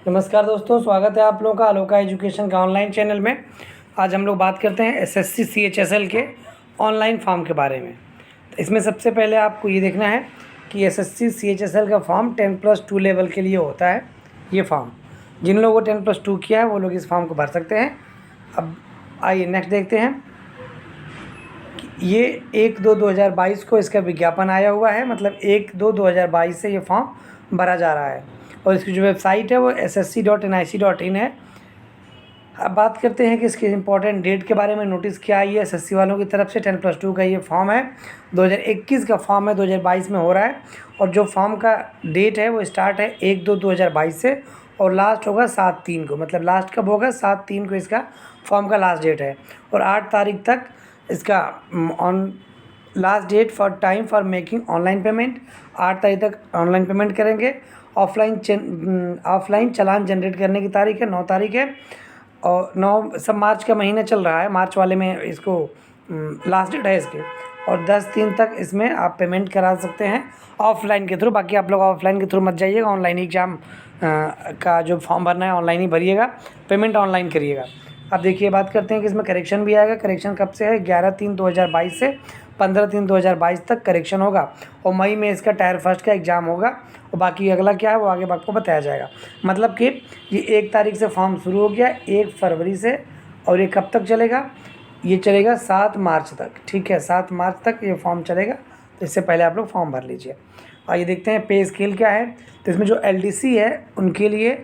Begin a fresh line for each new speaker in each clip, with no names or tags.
नमस्कार दोस्तों, स्वागत है आप लोगों का अलोका एजुकेशन का ऑनलाइन चैनल में। आज हम लोग बात करते हैं एसएससी सीएचएसएल के ऑनलाइन फॉर्म के बारे में। तो इसमें सबसे पहले आपको ये देखना है कि एसएससी सीएचएसएल का फॉर्म 10+2 लेवल के लिए होता है। ये फॉर्म जिन लोगों को 10+2 किया है वो लोग इस फॉर्म को भर सकते हैं। अब आइए नेक्स्ट देखते हैं। ये 1/2/2022 को इसका विज्ञापन आया हुआ है, मतलब 1/2/2022 से ये फॉर्म भरा जा रहा है और इसकी जो वेबसाइट है वो ssc.nic.in है। अब बात करते हैं कि इसके इम्पोर्टेंट डेट के बारे में। नोटिस क्या आई है एसएससी वालों की तरफ से। 10+2 का ये फॉर्म है, 2021 का फॉर्म है, 2022 में हो रहा है। और जो फॉर्म का डेट है वो स्टार्ट है 1/2/2022 से और लास्ट होगा 7/3 को। मतलब लास्ट कब होगा? 7/3 को इसका फॉर्म का लास्ट डेट है। और 8 तारीख तक इसका on last date for time for making online payment. 8 तारीख तक ऑनलाइन पेमेंट करेंगे। ऑफलाइन चालान जनरेट करने की तारीख है 9 तारीख है। और 9 सब मार्च का महीना चल रहा है, मार्च वाले में इसको लास्ट डेट है इसके। और 10/3 तक इसमें आप पेमेंट करा सकते हैं ऑफलाइन के थ्रू। बाकी आप लोग ऑफलाइन के थ्रू मत जाइएगा, ऑनलाइन एग्ज़ाम का जो फॉर्म भरना है ऑनलाइन ही भरिएगा, पेमेंट ऑनलाइन करिएगा। अब देखिए, बात करते हैं कि इसमें करेक्शन भी आएगा। करेक्शन कब से है? 11/3/2022 से 15/3/2022 तक करेक्शन होगा। और मई में इसका टायर फर्स्ट का एग्ज़ाम होगा। और बाकी अगला क्या है वो आगे आपको बताया जाएगा। मतलब कि ये 1 तारीख से फॉर्म शुरू हो गया, 1 फरवरी से। और ये कब तक चलेगा? ये चलेगा 7 मार्च तक। ठीक है, 7 मार्च तक ये फॉर्म चलेगा। तो इससे पहले आप लोग फॉर्म भर लीजिए। आइए देखते हैं पे स्केल क्या है। तो इसमें जो एलडीसी है उनके लिए,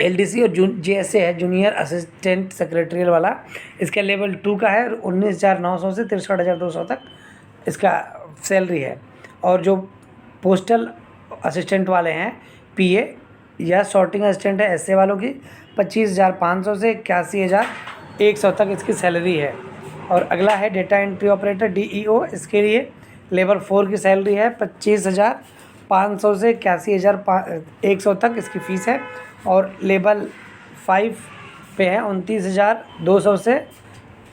एलडीसी और जेएसए है, जूनियर असिस्टेंट सेक्रेटरियल वाला, इसका लेवल 2 का है। 19,900 से 63,200 तक इसका सैलरी है। और जो पोस्टल असिस्टेंट वाले हैं, पीए या सॉर्टिंग असिस्टेंट है, एसए वालों की 25,500 से 81,100 तक इसकी सैलरी है। और अगला है डेटा एंट्री ऑपरेटर डीईओ, इसके लिए लेवल 4 की सैलरी है 25,500 से 81,100 तक इसकी फ़ीस है। और लेवल 5 पे है 29,200 से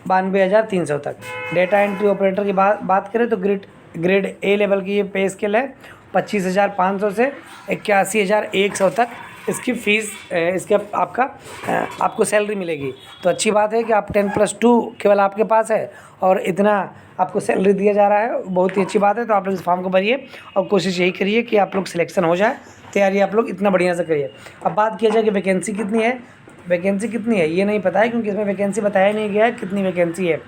92,300 तक। डेटा एंट्री ऑपरेटर की बात करें तो ग्रेड ए लेवल की ये पे स्केल है। 25,500 से 81,100 तक इसकी फ़ीस, इसके आपको सैलरी मिलेगी। तो अच्छी बात है कि आप 10+2 केवल आपके पास है और इतना आपको सैलरी दिया जा रहा है, बहुत ही अच्छी बात है। तो आप लोग इस फॉर्म को भरिए और कोशिश यही करिए कि आप लोग सिलेक्शन हो जाए। तैयारी आप लोग इतना बढ़िया से करिए। अब बात किया जाए कि वैकेंसी कितनी है। वैकेंसी कितनी है ये नहीं पता है, क्योंकि इसमें वैकेंसी बताया नहीं गया है कितनी वैकेंसी है।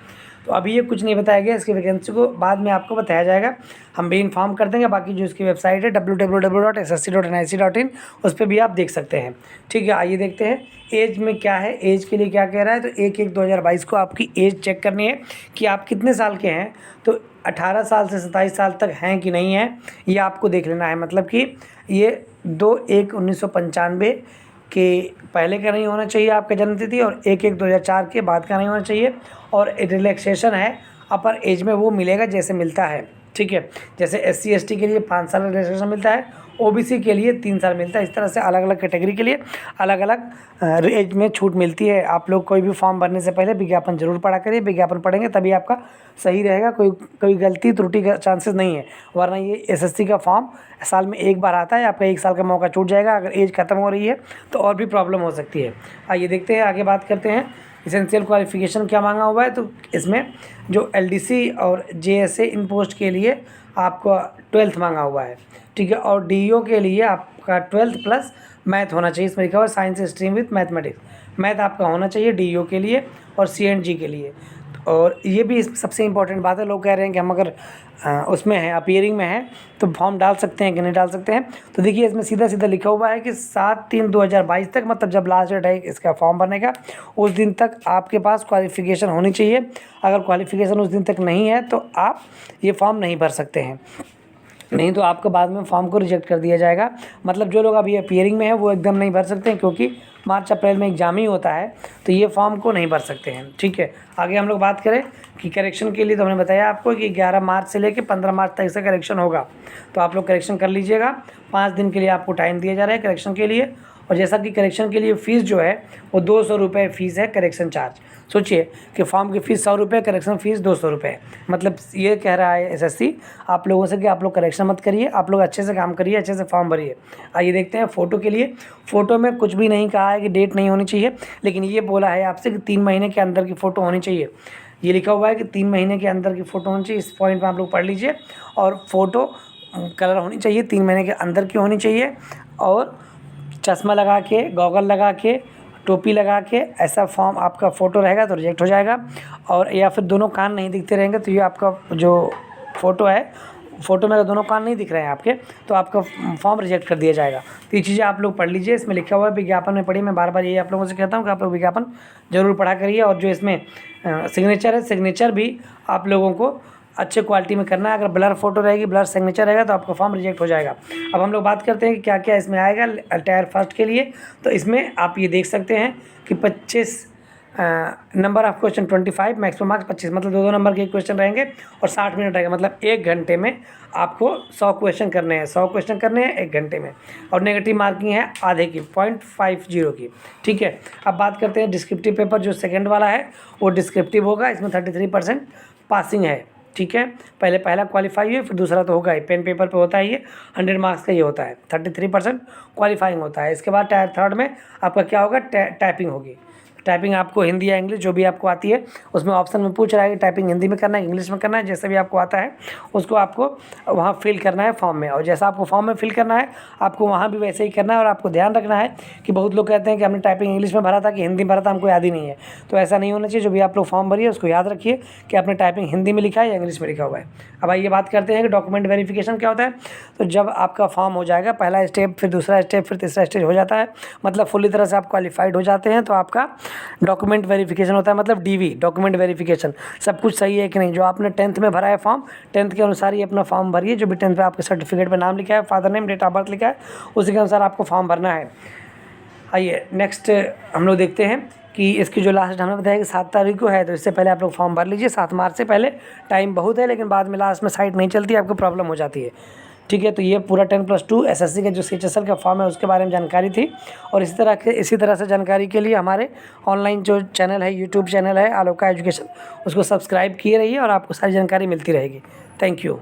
तो अभी ये कुछ नहीं बताया गया, इसकी वैकेंसी को बाद में आपको बताया जाएगा, हम भी इन्फॉर्म कर देंगे। बाकी जो इसकी वेबसाइट है www.ssc.nic.in, उस पर भी आप देख सकते हैं। ठीक है, आइए देखते हैं एज में क्या है, एज के लिए क्या कह रहा है। तो 1/1/2022 को आपकी एज चेक करनी है कि आप कितने साल के हैं। तो 18 साल से 27 साल तक हैं कि नहीं है, ये आपको देख लेना है। मतलब कि ये 2/1/1995 के पहले का नहीं होना चाहिए आपका जन्म तिथि, और 1/1/2004 के बाद का नहीं होना चाहिए। और रिलैक्सेशन है अपर एज में, वो मिलेगा जैसे मिलता है। ठीक है, जैसे SC ST के लिए 5 साल का रिलैक्सेशन मिलता है, OBC के लिए 3 साल मिलता है। इस तरह से अलग अलग कैटेगरी के लिए अलग अलग एज में छूट मिलती है। आप लोग कोई भी फॉर्म भरने से पहले विज्ञापन जरूर पढ़ा करिए। विज्ञापन पढ़ेंगे तभी आपका सही रहेगा, कोई गलती त्रुटि का चांसेस नहीं है। वरना ये SSC का फॉर्म साल में एक बार आता है, आपका 1 साल का मौका छूट जाएगा। अगर एज ख़त्म हो रही है तो और भी प्रॉब्लम हो सकती है। आइए देखते हैं, आगे बात करते हैं इसेंशियल क्वालिफ़िकेशन क्या मांगा हुआ है। तो इसमें जो LDC और JSA इन पोस्ट के लिए आपका 12th मांगा हुआ है। ठीक है, और DEO के लिए आपका 12th प्लस मैथ होना चाहिए। इसमें लिखा हुआ है science stream with mathematics. Math आपका होना चाहिए DEO के लिए और CNG के लिए। और ये भी सबसे इम्पोर्टेंट बात है। लोग कह रहे हैं कि हम अगर उसमें हैं, अपीयरिंग में हैं, तो फॉर्म डाल सकते हैं कि नहीं डाल सकते हैं। तो देखिए, इसमें सीधा सीधा लिखा हुआ है कि 7/3/2022 तक, मतलब जब लास्ट डेट है इसका फॉर्म भरने का, उस दिन तक आपके पास क्वालिफ़िकेशन होनी चाहिए। अगर क्वालिफ़िकेशन उस दिन तक नहीं है तो आप ये फॉर्म नहीं भर सकते हैं, नहीं तो आपको बाद में फॉर्म को रिजेक्ट कर दिया जाएगा। मतलब जो लोग अभी अपीयरिंग में हैं वो एकदम नहीं भर सकते हैं, क्योंकि मार्च अप्रैल में एग्जाम ही होता है, तो ये फॉर्म को नहीं भर सकते हैं। ठीक है, आगे हम लोग बात करें कि करेक्शन के लिए, तो हमने बताया आपको कि 11 मार्च से लेकर 15 मार्च तक इसका करेक्शन होगा। तो आप लोग करेक्शन कर लीजिएगा। 5 दिन के लिए आपको टाइम दिया जा रहा है करेक्शन के लिए। और जैसा कि करेक्शन के लिए फ़ीस जो है वो 200 रुपये फ़ीस है, करेक्शन चार्ज। सोचिए कि फॉर्म की फ़ीस 100 रुपये, करेक्शन फ़ीस 200 रुपये। मतलब ये कह रहा है एसएससी आप लोगों से कि आप लोग करेक्शन मत करिए, आप लोग अच्छे से काम करिए, अच्छे से फॉर्म भरिए। आइए देखते हैं फ़ोटो के लिए। फ़ोटो में कुछ भी नहीं कहा है कि डेट नहीं होनी चाहिए, लेकिन ये बोला है आपसे कि 3 महीने के अंदर की फ़ोटो होनी चाहिए। ये लिखा हुआ है कि 3 महीने के अंदर की फ़ोटो होनी चाहिए। इस पॉइंट में आप लोग पढ़ लीजिए। और फ़ोटो कलर होनी चाहिए, 3 महीने के अंदर की होनी चाहिए, और चश्मा लगा के, गॉगल लगा के, टोपी लगा के ऐसा फॉर्म आपका फ़ोटो रहेगा तो रिजेक्ट हो जाएगा। और या फिर दोनों कान नहीं दिखते रहेंगे तो ये आपका जो फ़ोटो है, फ़ोटो में अगर दोनों कान नहीं दिख रहे हैं आपके तो आपका फॉर्म रिजेक्ट कर दिया जाएगा। तो ये चीज़ें आप लोग पढ़ लीजिए। इसमें लिखा हुआ है विज्ञापन में पढ़िए। मैं बार बार यही आप लोगों से कहता हूँ कि आप लोग विज्ञापन ज़रूर पढ़ा करिए। और जो इसमें सिग्नेचर है, सिग्नेचर भी आप लोगों को अच्छे क्वालिटी में करना है। अगर ब्लर फ़ोटो रहेगी, ब्लर सिग्नेचर रहेगा तो आपका फॉर्म रिजेक्ट हो जाएगा। अब हम लोग बात करते हैं कि क्या क्या इसमें आएगा टायर फर्स्ट के लिए। तो इसमें आप ये देख सकते हैं कि 25 number of question 25, maximum marks 25, मतलब 2-2 नंबर के क्वेश्चन रहेंगे और 60 मिनट रहेगा। मतलब 1 घंटे में आपको 100 क्वेश्चन करने हैं, 100 क्वेश्चन करने हैं 1 घंटे में। और नेगेटिव मार्किंग है आधे की, 0.50 की। ठीक है, अब बात करते हैं डिस्क्रिप्टिव पेपर। जो सेकेंड वाला है वो डिस्क्रिप्टिव होगा। इसमें 33% पासिंग है। ठीक है, पहला क्वालिफाई हुई, फिर दूसरा तो होगा ही। पेन पेपर पे होता है ये, 100 मार्क्स का ये होता है। 33% क्वालिफाइंग होता है। इसके बाद टायर थर्ड में आपका क्या होगा, टाइपिंग होगी। टाइपिंग आपको हिंदी या इंग्लिश जो भी आपको आती है, उसमें ऑप्शन में पूछ रहा है कि टाइपिंग हिंदी में करना है, इंग्लिश में करना है, जैसे भी आपको आता है उसको आपको वहाँ फिल करना है फॉर्म में। और जैसा आपको फॉर्म में फिल करना है आपको वहाँ भी वैसे ही करना है। और आपको ध्यान रखना है कि बहुत लोग कहते हैं कि हमने टाइपिंग इंग्लिश में भरा था कि हिंदी में भरा था, हमको याद ही नहीं है। तो ऐसा नहीं होना चाहिए। जो भी आप लोग फॉर्म भरिए उसको याद रखिए कि आपने टाइपिंग हिंदी में लिखा है या इंग्लिश में लिखा हुआ है। अब आइए बात करते हैं कि डॉक्यूमेंट वेरिफिकेशन क्या होता है। तो जब आपका फॉर्म हो जाएगा, पहला स्टेप, फिर दूसरा स्टेप, फिर तीसरा स्टेज हो जाता है, मतलब फुल्ली तरह से आप क्वालिफाइड हो जाते हैं, तो आपका डॉक्यूमेंट वेरिफिकेशन होता है। मतलब डीवी, डॉक्यूमेंट वेरिफिकेशन, सब कुछ सही है कि नहीं। जो आपने 10th में भरा है फॉर्म, 10th के अनुसार ही अपना फॉर्म भरिए। जो भी 10th में आपके सर्टिफिकेट में नाम लिखा है, father name, date of birth लिखा है, उसी के अनुसार आपको फॉर्म भरना है। आइए नेक्स्ट हम लोग देखते हैं कि इसकी जो लास्ट हमने बताया कि 7 तारीख को है, तो इससे पहले आप लोग फॉर्म भर लीजिए। 7 मार्च से पहले टाइम बहुत है, लेकिन बाद में लास्ट में साइट नहीं चलती, आपको प्रॉब्लम हो जाती है। ठीक है, तो ये पूरा 10+2 एसएससी का जो CHSL का फॉर्म है उसके बारे में जानकारी थी। और इसी तरह से जानकारी के लिए हमारे ऑनलाइन जो चैनल है, यूट्यूब चैनल है आलोका एजुकेशन, उसको सब्सक्राइब किए रहिए और आपको सारी जानकारी मिलती रहेगी। Thank you.